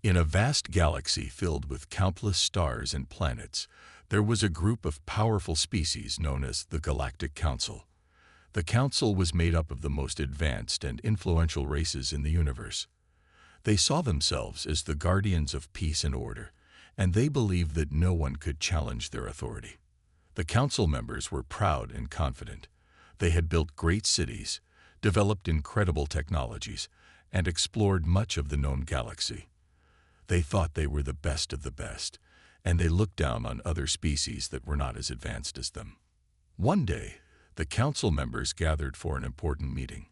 In a vast galaxy filled with countless stars and planets, there was a group of powerful species known as the Galactic Council. The Council was made up of the most advanced and influential races in the universe. They saw themselves as the guardians of peace and order, and they believed that no one could challenge their authority. The Council members were proud and confident. They had built great cities, developed incredible technologies, and explored much of the known galaxy. They thought they were the best of the best, and they looked down on other species that were not as advanced as them. One day, the council members gathered for an important meeting.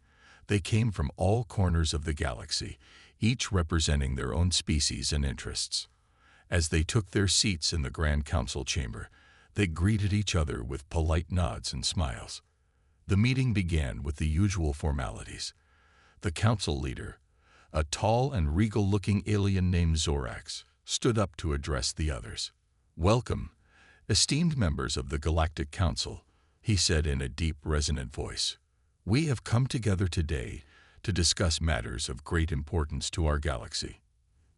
They came from all corners of the galaxy, each representing their own species and interests. As they took their seats in the Grand Council chamber, they greeted each other with polite nods and smiles. The meeting began with the usual formalities. The council leader, a tall and regal-looking alien named Zorax, stood up to address the others. "Welcome, esteemed members of the Galactic Council," he said in a deep, resonant voice. "We have come together today to discuss matters of great importance to our galaxy."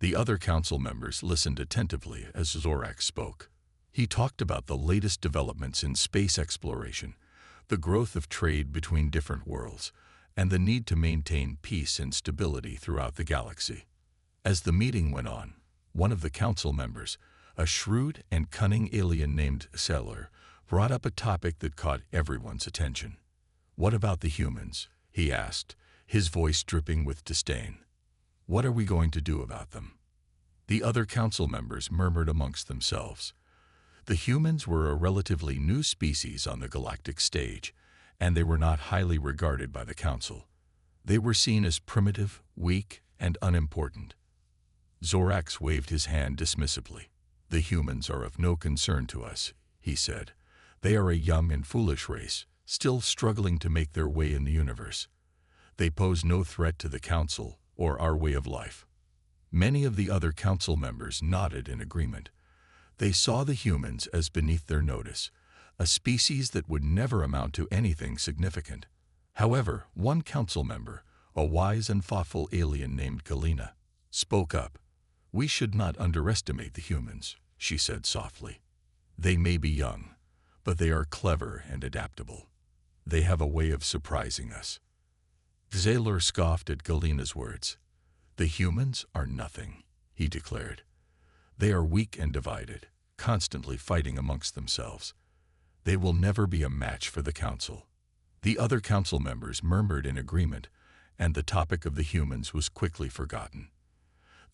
The other council members listened attentively as Zorax spoke. He talked about the latest developments in space exploration, the growth of trade between different worlds, and the need to maintain peace and stability throughout the galaxy. As the meeting went on, one of the council members, a shrewd and cunning alien named Sailor, brought up a topic that caught everyone's attention. "What about the humans?" he asked, his voice dripping with disdain. "What are we going to do about them?" The other council members murmured amongst themselves. The humans were a relatively new species on the galactic stage, and they were not highly regarded by the council. They were seen as primitive, weak, and unimportant. Zorax waved his hand dismissively. "The humans are of no concern to us," he said. "They are a young and foolish race, still struggling to make their way in the universe. They pose no threat to the council or our way of life." Many of the other council members nodded in agreement. They saw the humans as beneath their notice, a species that would never amount to anything significant. However, one council member, a wise and thoughtful alien named Galena, spoke up. "We should not underestimate the humans," she said softly. "They may be young, but they are clever and adaptable. They have a way of surprising us." Xailor scoffed at Galena's words. "The humans are nothing," he declared. "They are weak and divided, constantly fighting amongst themselves. They will never be a match for the council." The other council members murmured in agreement, and the topic of the humans was quickly forgotten.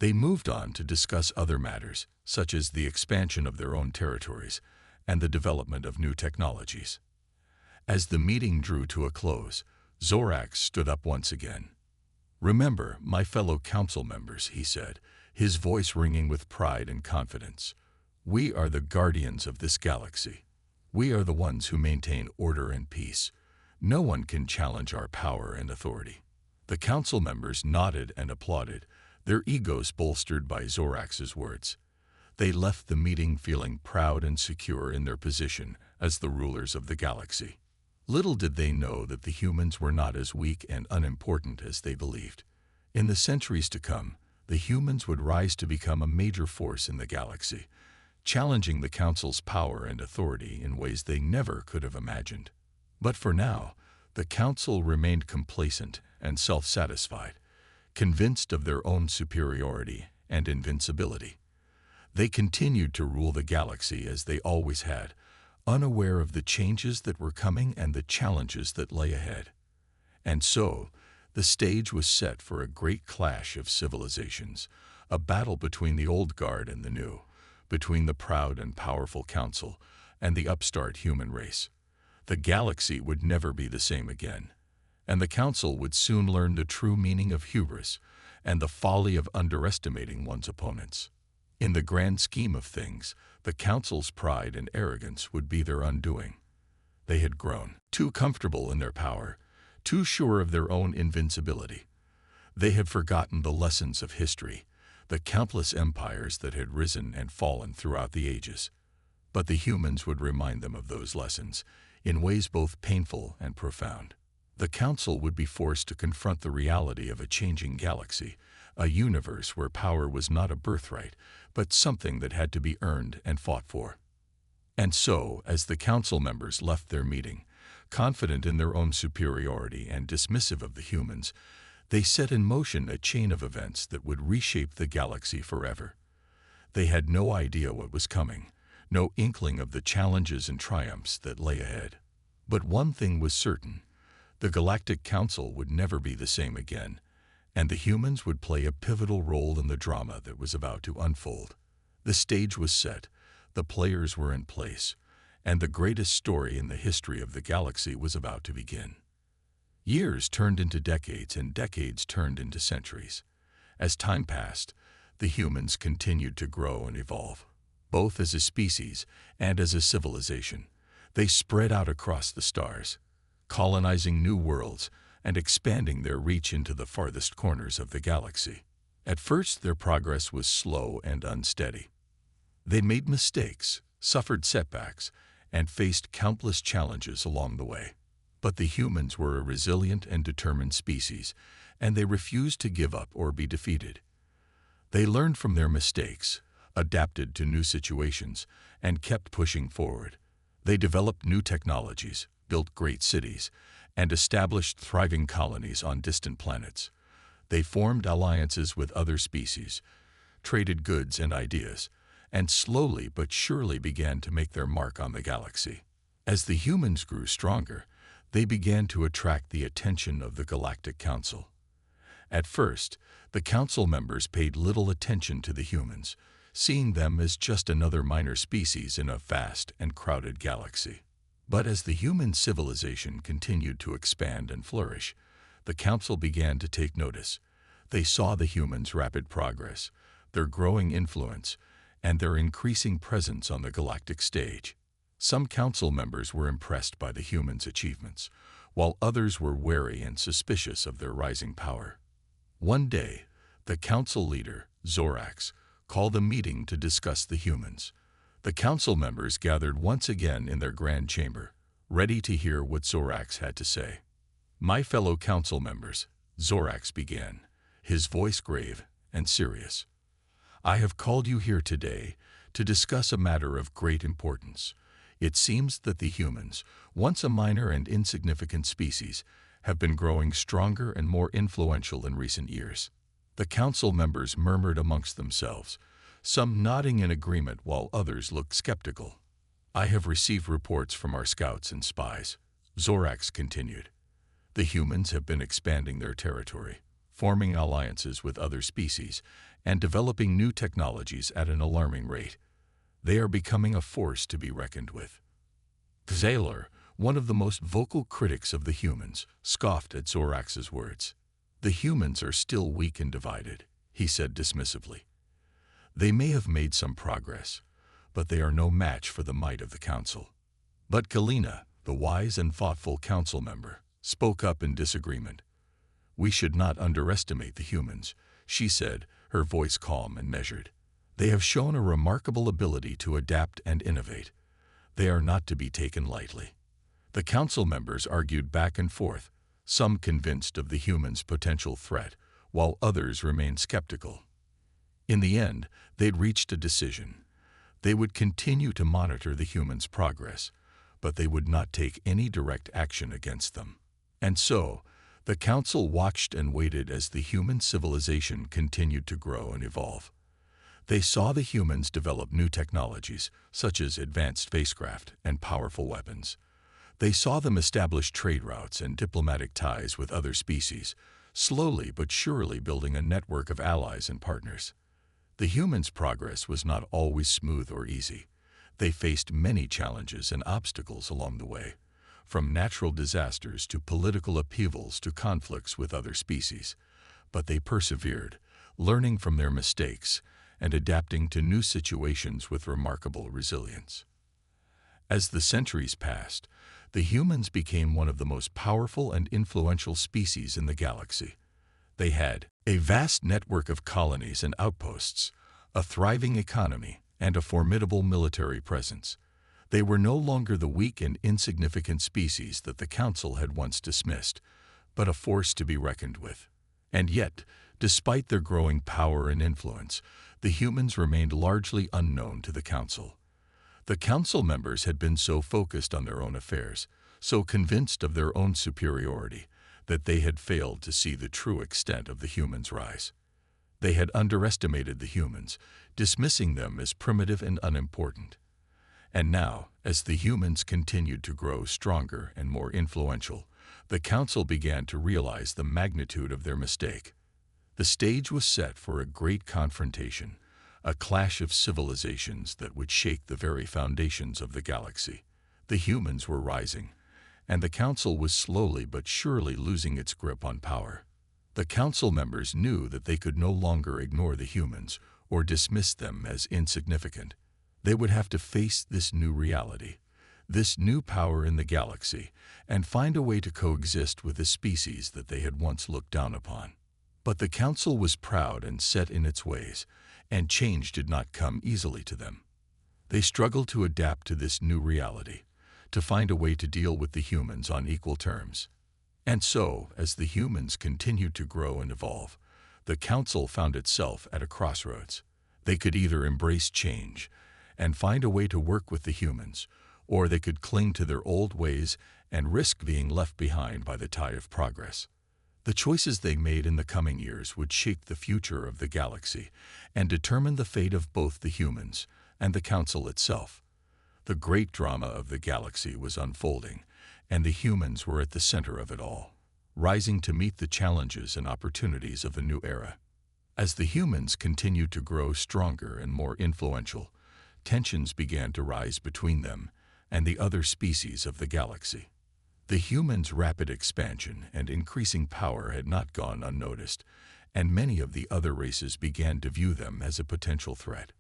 They moved on to discuss other matters, such as the expansion of their own territories and the development of new technologies. As the meeting drew to a close, Zorax stood up once again. "Remember, my fellow council members," he said, his voice ringing with pride and confidence. "We are the guardians of this galaxy. We are the ones who maintain order and peace. No one can challenge our power and authority." The council members nodded and applauded, their egos bolstered by Zorax's words. They left the meeting feeling proud and secure in their position as the rulers of the galaxy. Little did they know that the humans were not as weak and unimportant as they believed. In the centuries to come, the humans would rise to become a major force in the galaxy, challenging the council's power and authority in ways they never could have imagined. But for now, the council remained complacent and self-satisfied, convinced of their own superiority and invincibility. They continued to rule the galaxy as they always had, unaware of the changes that were coming and the challenges that lay ahead. And so, the stage was set for a great clash of civilizations, a battle between the old guard and the new, between the proud and powerful council and the upstart human race. The galaxy would never be the same again, and the council would soon learn the true meaning of hubris and the folly of underestimating one's opponents. In the grand scheme of things, the council's pride and arrogance would be their undoing. They had grown too comfortable in their power, too sure of their own invincibility. They had forgotten the lessons of history, the countless empires that had risen and fallen throughout the ages. But the humans would remind them of those lessons, in ways both painful and profound. The council would be forced to confront the reality of a changing galaxy, a universe where power was not a birthright, but something that had to be earned and fought for. And so, as the council members left their meeting, confident in their own superiority and dismissive of the humans, they set in motion a chain of events that would reshape the galaxy forever. They had no idea what was coming, no inkling of the challenges and triumphs that lay ahead. But one thing was certain: the Galactic Council would never be the same again, and the humans would play a pivotal role in the drama that was about to unfold. The stage was set, the players were in place, and the greatest story in the history of the galaxy was about to begin. Years turned into decades, and decades turned into centuries. As time passed, the humans continued to grow and evolve, both as a species and as a civilization. They spread out across the stars, colonizing new worlds and expanding their reach into the farthest corners of the galaxy. At first, their progress was slow and unsteady. They made mistakes, suffered setbacks, and faced countless challenges along the way. But the humans were a resilient and determined species, and they refused to give up or be defeated. They learned from their mistakes, adapted to new situations, and kept pushing forward. They developed new technologies, built great cities, and established thriving colonies on distant planets. They formed alliances with other species, traded goods and ideas, and slowly but surely began to make their mark on the galaxy. As the humans grew stronger, they began to attract the attention of the Galactic Council. At first, the council members paid little attention to the humans, seeing them as just another minor species in a vast and crowded galaxy. But as the human civilization continued to expand and flourish, the council began to take notice. They saw the humans' rapid progress, their growing influence, and their increasing presence on the galactic stage. Some council members were impressed by the humans' achievements, while others were wary and suspicious of their rising power. One day, the council leader, Zorax, called a meeting to discuss the humans. The council members gathered once again in their grand chamber, ready to hear what Zorax had to say. "My fellow council members," Zorax began, his voice grave and serious, "I have called you here today to discuss a matter of great importance. It seems that the humans, once a minor and insignificant species, have been growing stronger and more influential in recent years." The council members murmured amongst themselves, some nodding in agreement while others looked skeptical. "I have received reports from our scouts and spies," Zorax continued. "The humans have been expanding their territory, forming alliances with other species, and developing new technologies at an alarming rate. They are becoming a force to be reckoned with." Xailor, one of the most vocal critics of the humans, scoffed at Zorax's words. "The humans are still weak and divided," he said dismissively. "They may have made some progress, but they are no match for the might of the council." But Kalina, the wise and thoughtful council member, spoke up in disagreement. "We should not underestimate the humans," she said, her voice calm and measured. "They have shown a remarkable ability to adapt and innovate. They are not to be taken lightly." The council members argued back and forth, some convinced of the humans' potential threat, while others remained skeptical. In the end, they'd reached a decision. They would continue to monitor the humans' progress, but they would not take any direct action against them. And so, the council watched and waited as the human civilization continued to grow and evolve. They saw the humans develop new technologies, such as advanced spacecraft and powerful weapons. They saw them establish trade routes and diplomatic ties with other species, slowly but surely building a network of allies and partners. The humans' progress was not always smooth or easy. They faced many challenges and obstacles along the way, from natural disasters to political upheavals to conflicts with other species. But they persevered, learning from their mistakes and adapting to new situations with remarkable resilience. As the centuries passed, the humans became one of the most powerful and influential species in the galaxy. They had a vast network of colonies and outposts, a thriving economy, and a formidable military presence. They were no longer the weak and insignificant species that the Council had once dismissed, but a force to be reckoned with. And yet, Despite their growing power and influence, the humans remained largely unknown to the Council. The Council members had been so focused on their own affairs, so convinced of their own superiority, that they had failed to see the true extent of the humans' rise. They had underestimated the humans, dismissing them as primitive and unimportant. And now, as the humans continued to grow stronger and more influential, the Council began to realize the magnitude of their mistake. The stage was set for a great confrontation, a clash of civilizations that would shake the very foundations of the galaxy. The humans were rising, and the Council was slowly but surely losing its grip on power. The Council members knew that they could no longer ignore the humans or dismiss them as insignificant. They would have to face this new reality, this new power in the galaxy, and find a way to coexist with a species that they had once looked down upon. But the Council was proud and set in its ways, and change did not come easily to them. They struggled to adapt to this new reality, to find a way to deal with the humans on equal terms. And so, as the humans continued to grow and evolve, the Council found itself at a crossroads. They could either embrace change and find a way to work with the humans, or they could cling to their old ways and risk being left behind by the tide of progress. The choices they made in the coming years would shape the future of the galaxy and determine the fate of both the humans and the Council itself. The great drama of the galaxy was unfolding, and the humans were at the center of it all, rising to meet the challenges and opportunities of a new era. As the humans continued to grow stronger and more influential, tensions began to rise between them and the other species of the galaxy. The humans' rapid expansion and increasing power had not gone unnoticed, and many of the other races began to view them as a potential threat.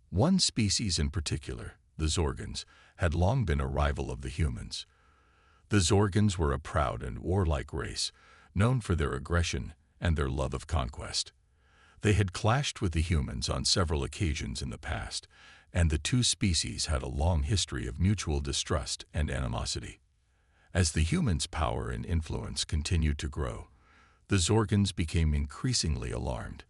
One species in particular, the Zorgans, had long been a rival of the humans. The Zorgans were a proud and warlike race, known for their aggression and their love of conquest. They had clashed with the humans on several occasions in the past, and the two species had a long history of mutual distrust and animosity. As the humans' power and influence continued to grow, the Zorgans became increasingly alarmed.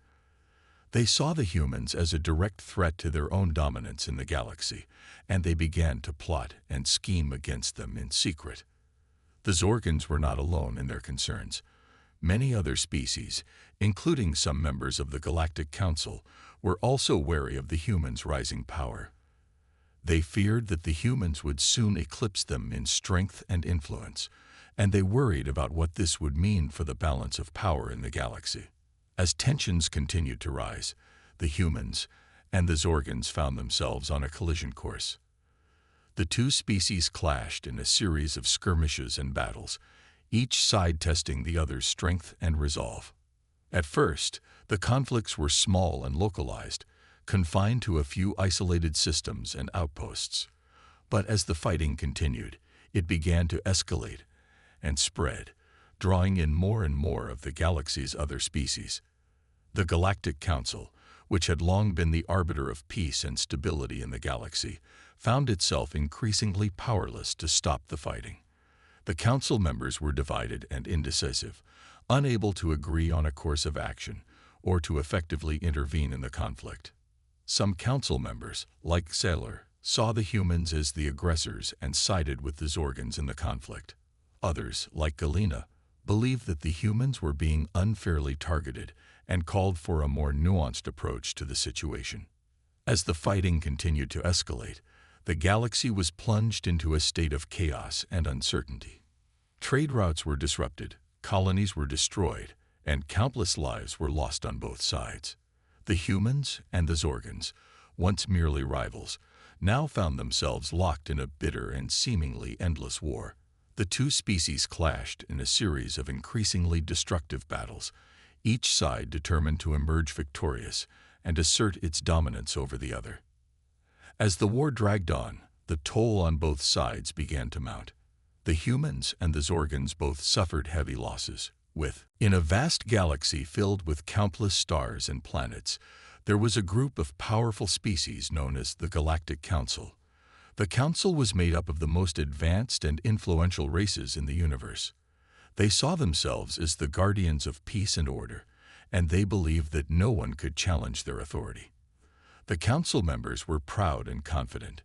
They saw the humans as a direct threat to their own dominance in the galaxy, and they began to plot and scheme against them in secret. The Zorgans were not alone in their concerns. Many other species, including some members of the Galactic Council, were also wary of the humans' rising power. They feared that the humans would soon eclipse them in strength and influence, and they worried about what this would mean for the balance of power in the galaxy. As tensions continued to rise, the humans and the Zorgans found themselves on a collision course. The two species clashed in a series of skirmishes and battles, each side testing the other's strength and resolve. At first, the conflicts were small and localized, confined to a few isolated systems and outposts. But as the fighting continued, it began to escalate and spread, drawing in more and more of the galaxy's other species. The Galactic Council, which had long been the arbiter of peace and stability in the galaxy, found itself increasingly powerless to stop the fighting. The Council members were divided and indecisive, unable to agree on a course of action or to effectively intervene in the conflict. Some Council members, like Sailor, saw the humans as the aggressors and sided with the Zorgans in the conflict. Others, like Galena, believed that the humans were being unfairly targeted and called for a more nuanced approach to the situation. As the fighting continued to escalate, the galaxy was plunged into a state of chaos and uncertainty. Trade routes were disrupted, colonies were destroyed, and countless lives were lost on both sides. The humans and the Zorgans, once merely rivals, now found themselves locked in a bitter and seemingly endless war. The two species clashed in a series of increasingly destructive battles, each side determined to emerge victorious and assert its dominance over the other. As the war dragged on, the toll on both sides began to mount. The humans and the Zorgans both suffered heavy losses. In a vast galaxy filled with countless stars and planets, there was a group of powerful species known as the Galactic Council. The Council was made up of the most advanced and influential races in the universe. They saw themselves as the guardians of peace and order, and they believed that no one could challenge their authority. The council members were proud and confident.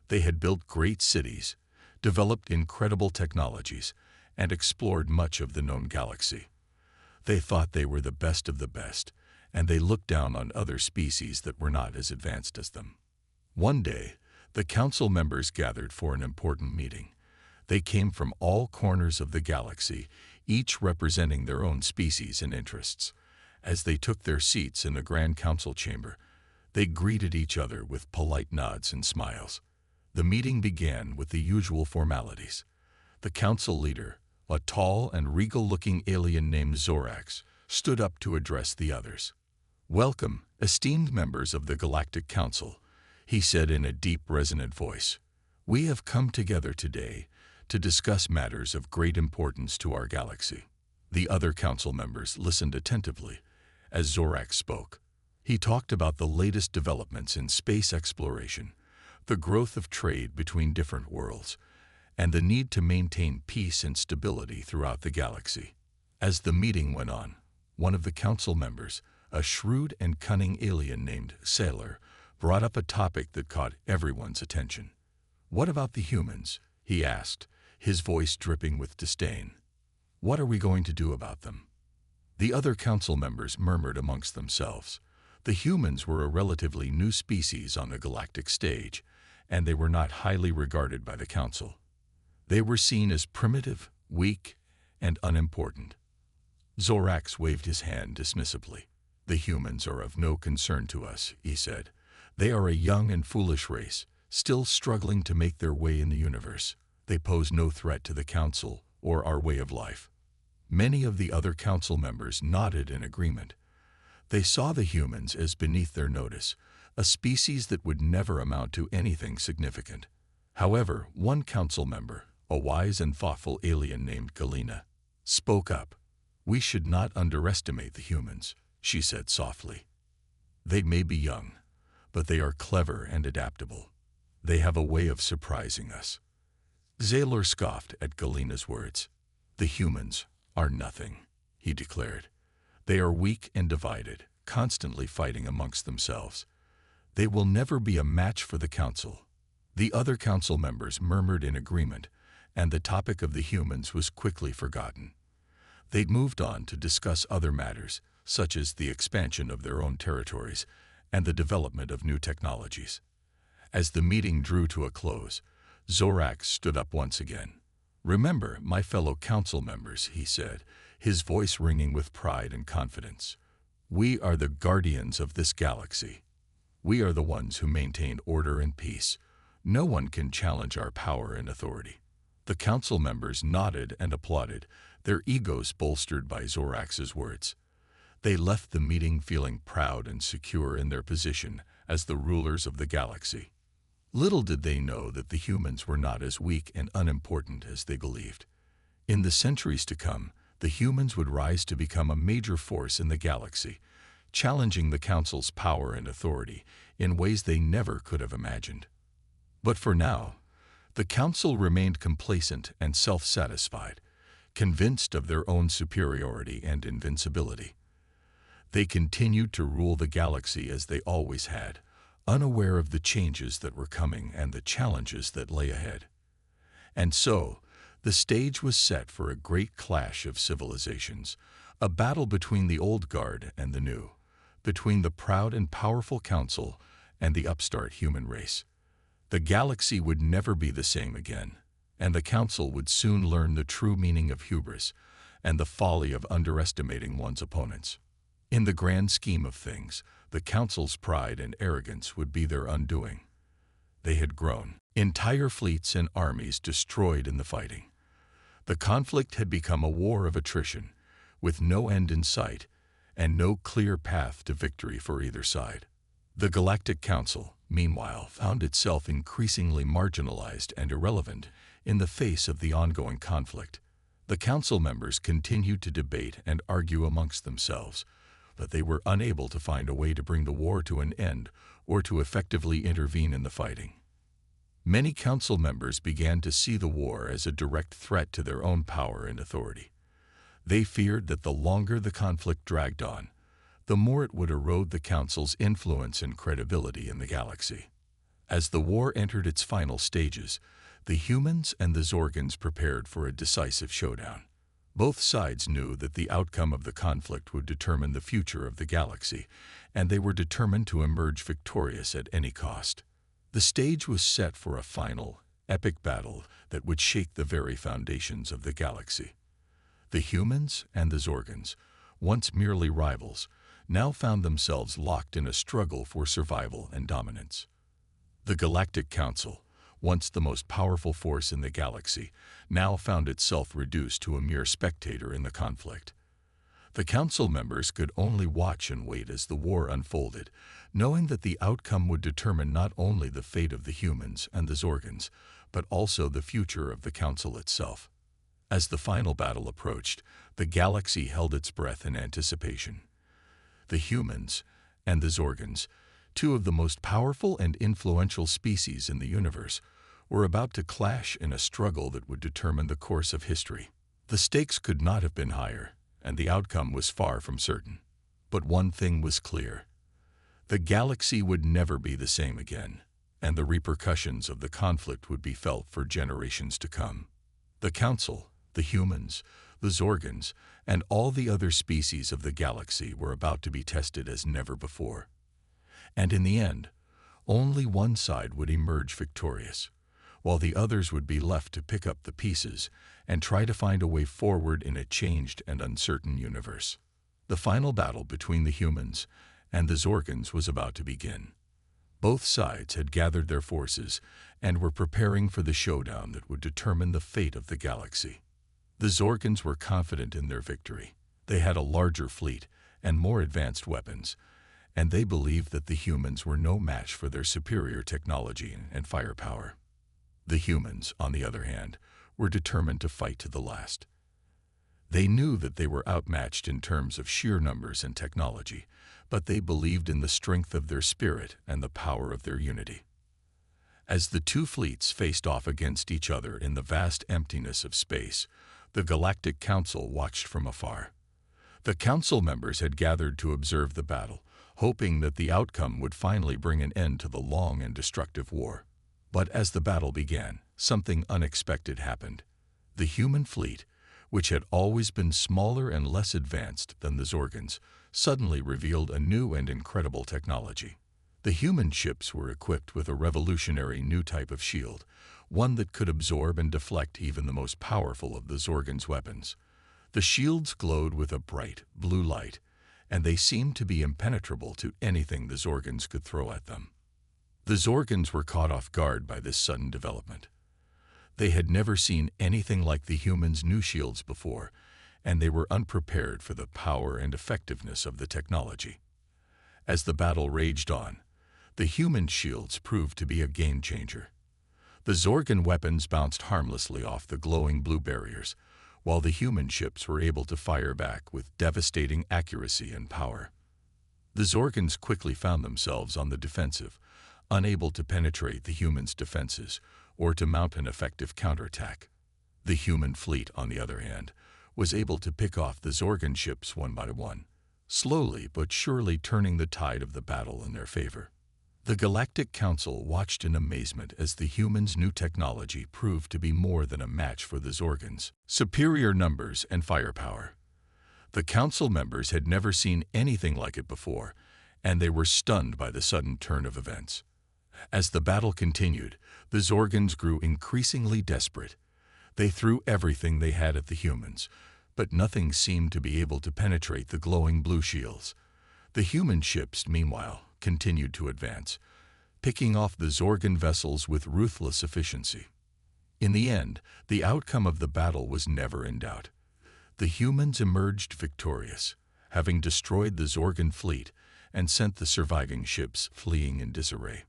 They had built great cities, developed incredible technologies, and explored much of the known galaxy. They thought they were the best of the best, and they looked down on other species that were not as advanced as them. One day, the council members gathered for an important meeting. They came from all corners of the galaxy, each representing their own species and interests. As they took their seats in the Grand Council chamber, they greeted each other with polite nods and smiles. The meeting began with the usual formalities. The council leader, a tall and regal-looking alien named Zorax, stood up to address the others. "Welcome, esteemed members of the Galactic Council," he said in a deep, resonant voice. "We have come together today to discuss matters of great importance to our galaxy." The other council members listened attentively as Zorax spoke. He talked about the latest developments in space exploration, the growth of trade between different worlds, and the need to maintain peace and stability throughout the galaxy. As the meeting went on, one of the council members, a shrewd and cunning alien named Sailor, brought up a topic that caught everyone's attention. "What about the humans?" he asked, his voice dripping with disdain. "What are we going to do about them?" The other council members murmured amongst themselves. The humans were a relatively new species on the galactic stage, and they were not highly regarded by the council. They were seen as primitive, weak, and unimportant. Zorax waved his hand dismissively. "The humans are of no concern to us," he said. "They are a young and foolish race, still struggling to make their way in the universe. They pose no threat to the council or our way of life." Many of the other council members nodded in agreement. They saw the humans as beneath their notice, a species that would never amount to anything significant. However, one council member, a wise and thoughtful alien named Galina, spoke up. "We should not underestimate the humans," she said softly. "They may be young, but they are clever and adaptable. They have a way of surprising us." Zaylor scoffed at Galina's words. "The humans are nothing," he declared. "They are weak and divided, constantly fighting amongst themselves. They will never be a match for the council." The other council members murmured in agreement, and the topic of the humans was quickly forgotten. They moved on to discuss other matters, such as the expansion of their own territories and the development of new technologies. As the meeting drew to a close, Zorax stood up once again. "Remember, my fellow council members," he said, his voice ringing with pride and confidence. "We are the guardians of this galaxy. We are the ones who maintain order and peace. No one can challenge our power and authority." The council members nodded and applauded, their egos bolstered by Zorax's words. They left the meeting feeling proud and secure in their position as the rulers of the galaxy. Little did they know that the humans were not as weak and unimportant as they believed. In the centuries to come, the humans would rise to become a major force in the galaxy, challenging the council's power and authority in ways they never could have imagined. But for now, the council remained complacent and self-satisfied, convinced of their own superiority and invincibility. They continued to rule the galaxy as they always had, unaware of the changes that were coming and the challenges that lay ahead. And so, the stage was set for a great clash of civilizations, a battle between the old guard and the new, between the proud and powerful council and the upstart human race. The galaxy would never be the same again, and the council would soon learn the true meaning of hubris and the folly of underestimating one's opponents. In the grand scheme of things, the council's pride and arrogance would be their undoing. They had grown, entire fleets and armies destroyed in the fighting. The conflict had become a war of attrition, with no end in sight and no clear path to victory for either side. The Galactic Council, meanwhile, found itself increasingly marginalized and irrelevant in the face of the ongoing conflict. The council members continued to debate and argue amongst themselves, but they were unable to find a way to bring the war to an end or to effectively intervene in the fighting. Many council members began to see the war as a direct threat to their own power and authority. They feared that the longer the conflict dragged on, the more it would erode the Council's influence and credibility in the galaxy. As the war entered its final stages, the humans and the Zorgans prepared for a decisive showdown. Both sides knew that the outcome of the conflict would determine the future of the galaxy, and they were determined to emerge victorious at any cost. The stage was set for a final, epic battle that would shake the very foundations of the galaxy. The humans and the Zorgans, once merely rivals, now found themselves locked in a struggle for survival and dominance. The Galactic Council, once the most powerful force in the galaxy, now found itself reduced to a mere spectator in the conflict. The council members could only watch and wait as the war unfolded, knowing that the outcome would determine not only the fate of the humans and the Zorgans, but also the future of the council itself. As the final battle approached, the galaxy held its breath in anticipation. The humans and the Zorgans, two of the most powerful and influential species in the universe, were about to clash in a struggle that would determine the course of history. The stakes could not have been higher, and the outcome was far from certain. But one thing was clear. The galaxy would never be the same again, and the repercussions of the conflict would be felt for generations to come. The Council, the humans, the Zorgans, and all the other species of the galaxy were about to be tested as never before. And in the end, only one side would emerge victorious, while the others would be left to pick up the pieces and try to find a way forward in a changed and uncertain universe. The final battle between the humans and the Zorgans was about to begin. Both sides had gathered their forces and were preparing for the showdown that would determine the fate of the galaxy. The Zorgans were confident in their victory. They had a larger fleet and more advanced weapons, and they believed that the humans were no match for their superior technology and firepower. The humans, on the other hand, were determined to fight to the last. They knew that they were outmatched in terms of sheer numbers and technology, but they believed in the strength of their spirit and the power of their unity. As the two fleets faced off against each other in the vast emptiness of space, the Galactic Council watched from afar. The council members had gathered to observe the battle, hoping that the outcome would finally bring an end to the long and destructive war. But as the battle began, something unexpected happened. The human fleet, which had always been smaller and less advanced than the Zorgans, suddenly revealed a new and incredible technology. The human ships were equipped with a revolutionary new type of shield, one that could absorb and deflect even the most powerful of the Zorgans' weapons. The shields glowed with a bright, blue light, and they seemed to be impenetrable to anything the Zorgans could throw at them. The Zorgans were caught off guard by this sudden development. They had never seen anything like the humans' new shields before, and they were unprepared for the power and effectiveness of the technology. As the battle raged on, the human shields proved to be a game-changer. The Zorgan weapons bounced harmlessly off the glowing blue barriers, while the human ships were able to fire back with devastating accuracy and power. The Zorgans quickly found themselves on the defensive, unable to penetrate the humans' defenses or to mount an effective counterattack. The human fleet, on the other hand, was able to pick off the Zorgan ships one by one, slowly but surely turning the tide of the battle in their favor. The Galactic Council watched in amazement as the humans' new technology proved to be more than a match for the Zorgans' superior numbers and firepower. The council members had never seen anything like it before, and they were stunned by the sudden turn of events. As the battle continued, the Zorgans grew increasingly desperate. They threw everything they had at the humans, but nothing seemed to be able to penetrate the glowing blue shields. The human ships, meanwhile, continued to advance, picking off the Zorgan vessels with ruthless efficiency. In the end, the outcome of the battle was never in doubt. The humans emerged victorious, having destroyed the Zorgan fleet and sent the surviving ships fleeing in disarray.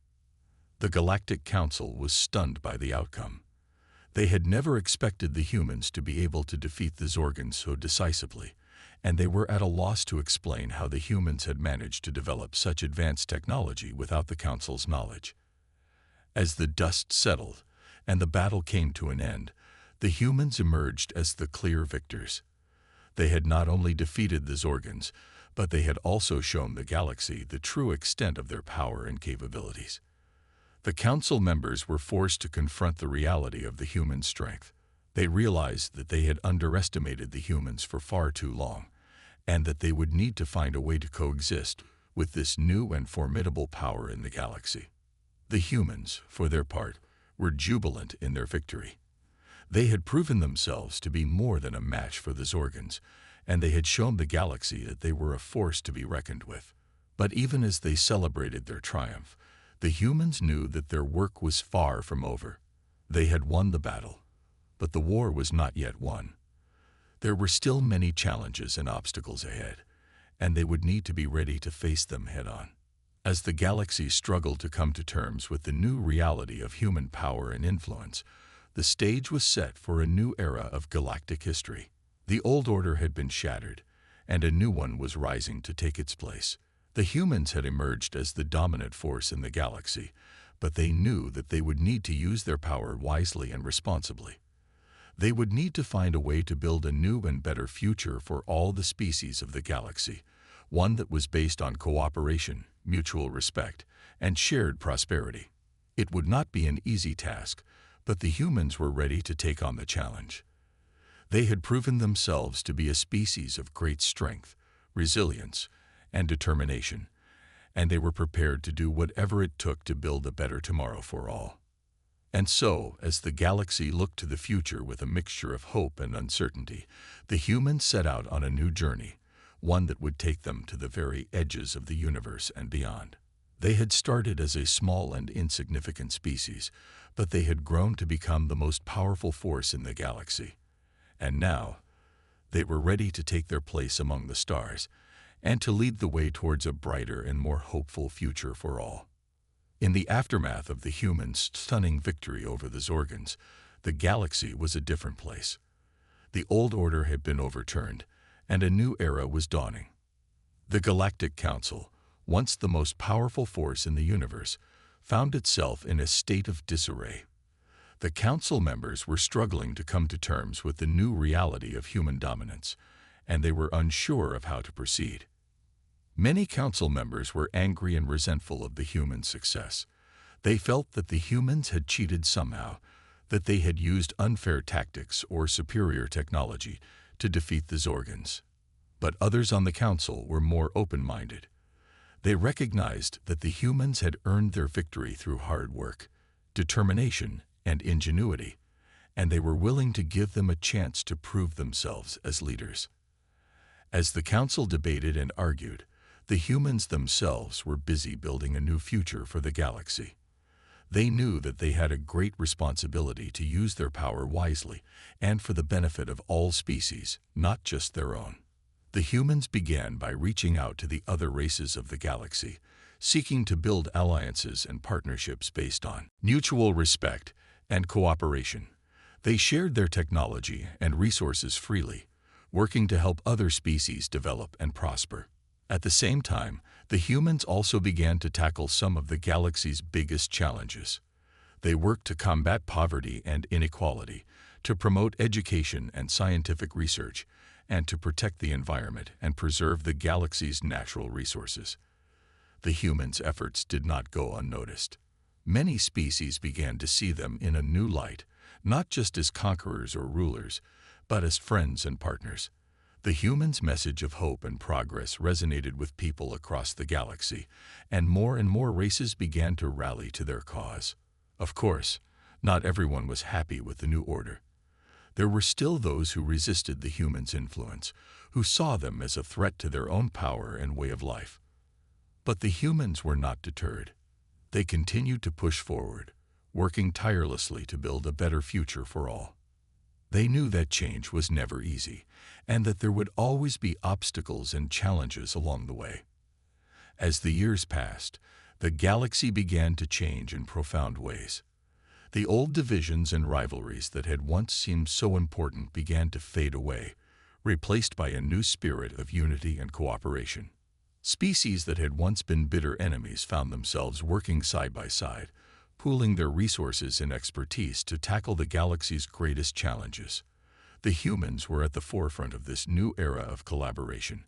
The Galactic Council was stunned by the outcome. They had never expected the humans to be able to defeat the Zorgans so decisively, and they were at a loss to explain how the humans had managed to develop such advanced technology without the Council's knowledge. As the dust settled and the battle came to an end, the humans emerged as the clear victors. They had not only defeated the Zorgans, but they had also shown the galaxy the true extent of their power and capabilities. The council members were forced to confront the reality of the human strength. They realized that they had underestimated the humans for far too long, and that they would need to find a way to coexist with this new and formidable power in the galaxy. The humans, for their part, were jubilant in their victory. They had proven themselves to be more than a match for the Zorgans, and they had shown the galaxy that they were a force to be reckoned with. But even as they celebrated their triumph, the humans knew that their work was far from over. They had won the battle, but the war was not yet won. There were still many challenges and obstacles ahead, and they would need to be ready to face them head-on. As the galaxy struggled to come to terms with the new reality of human power and influence, the stage was set for a new era of galactic history. The old order had been shattered, and a new one was rising to take its place. The humans had emerged as the dominant force in the galaxy, but they knew that they would need to use their power wisely and responsibly. They would need to find a way to build a new and better future for all the species of the galaxy, one that was based on cooperation, mutual respect, and shared prosperity. It would not be an easy task, but the humans were ready to take on the challenge. They had proven themselves to be a species of great strength, resilience, and determination, and they were prepared to do whatever it took to build a better tomorrow for all. And so, as the galaxy looked to the future with a mixture of hope and uncertainty, the humans set out on a new journey, one that would take them to the very edges of the universe and beyond. They had started as a small and insignificant species, but they had grown to become the most powerful force in the galaxy. And now, they were ready to take their place among the stars and to lead the way towards a brighter and more hopeful future for all. In the aftermath of the humans' stunning victory over the Zorgans, the galaxy was a different place. The old order had been overturned, and a new era was dawning. The Galactic Council, once the most powerful force in the universe, found itself in a state of disarray. The council members were struggling to come to terms with the new reality of human dominance, and they were unsure of how to proceed. Many council members were angry and resentful of the human success. They felt that the humans had cheated somehow, that they had used unfair tactics or superior technology to defeat the Zorgans. But others on the council were more open-minded. They recognized that the humans had earned their victory through hard work, determination, and ingenuity, and they were willing to give them a chance to prove themselves as leaders. As the council debated and argued, the humans themselves were busy building a new future for the galaxy. They knew that they had a great responsibility to use their power wisely and for the benefit of all species, not just their own. The humans began by reaching out to the other races of the galaxy, seeking to build alliances and partnerships based on mutual respect and cooperation. They shared their technology and resources freely, working to help other species develop and prosper. At the same time, the humans also began to tackle some of the galaxy's biggest challenges. They worked to combat poverty and inequality, to promote education and scientific research, and to protect the environment and preserve the galaxy's natural resources. The humans' efforts did not go unnoticed. Many species began to see them in a new light, not just as conquerors or rulers, but as friends and partners. The humans' message of hope and progress resonated with people across the galaxy, and more races began to rally to their cause. Of course, not everyone was happy with the new order. There were still those who resisted the humans' influence, who saw them as a threat to their own power and way of life. But the humans were not deterred. They continued to push forward, working tirelessly to build a better future for all. They knew that change was never easy, and that there would always be obstacles and challenges along the way. As the years passed, the galaxy began to change in profound ways. The old divisions and rivalries that had once seemed so important began to fade away, replaced by a new spirit of unity and cooperation. Species that had once been bitter enemies found themselves working side by side, pooling their resources and expertise to tackle the galaxy's greatest challenges. The humans were at the forefront of this new era of collaboration,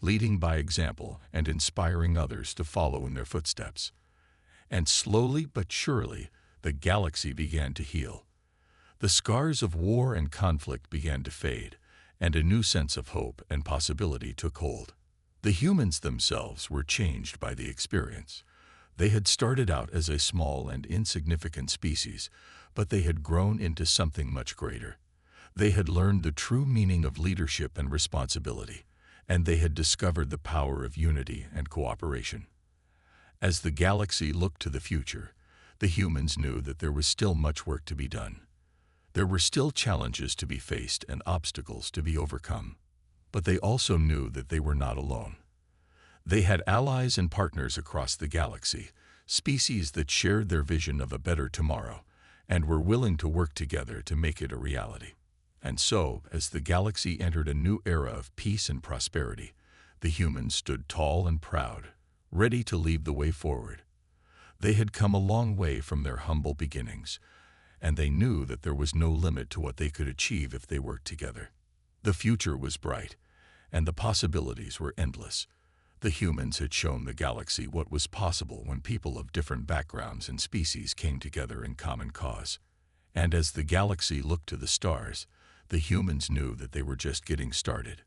leading by example and inspiring others to follow in their footsteps. And slowly but surely, the galaxy began to heal. The scars of war and conflict began to fade, and a new sense of hope and possibility took hold. The humans themselves were changed by the experience. They had started out as a small and insignificant species, but they had grown into something much greater. They had learned the true meaning of leadership and responsibility, and they had discovered the power of unity and cooperation. As the galaxy looked to the future, the humans knew that there was still much work to be done. There were still challenges to be faced and obstacles to be overcome. But they also knew that they were not alone. They had allies and partners across the galaxy, species that shared their vision of a better tomorrow, and were willing to work together to make it a reality. And so, as the galaxy entered a new era of peace and prosperity, the humans stood tall and proud, ready to lead the way forward. They had come a long way from their humble beginnings, and they knew that there was no limit to what they could achieve if they worked together. The future was bright, and the possibilities were endless. The humans had shown the galaxy what was possible when people of different backgrounds and species came together in common cause. And as the galaxy looked to the stars, the humans knew that they were just getting started.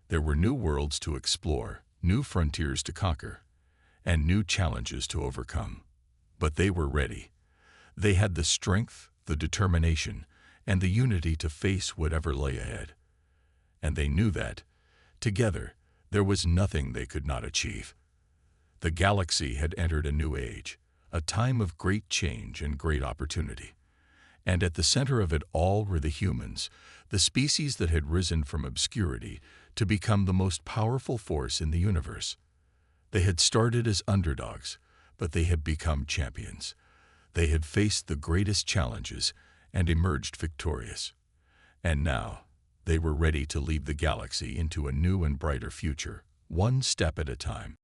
There were new worlds to explore, new frontiers to conquer, and new challenges to overcome. But they were ready. They had the strength, the determination, and the unity to face whatever lay ahead. And they knew that, together, there was nothing they could not achieve. The galaxy had entered a new age, a time of great change and great opportunity. And at the center of it all were the humans, the species that had risen from obscurity to become the most powerful force in the universe. They had started as underdogs, but they had become champions. They had faced the greatest challenges and emerged victorious. And now, they were ready to lead the galaxy into a new and brighter future, one step at a time.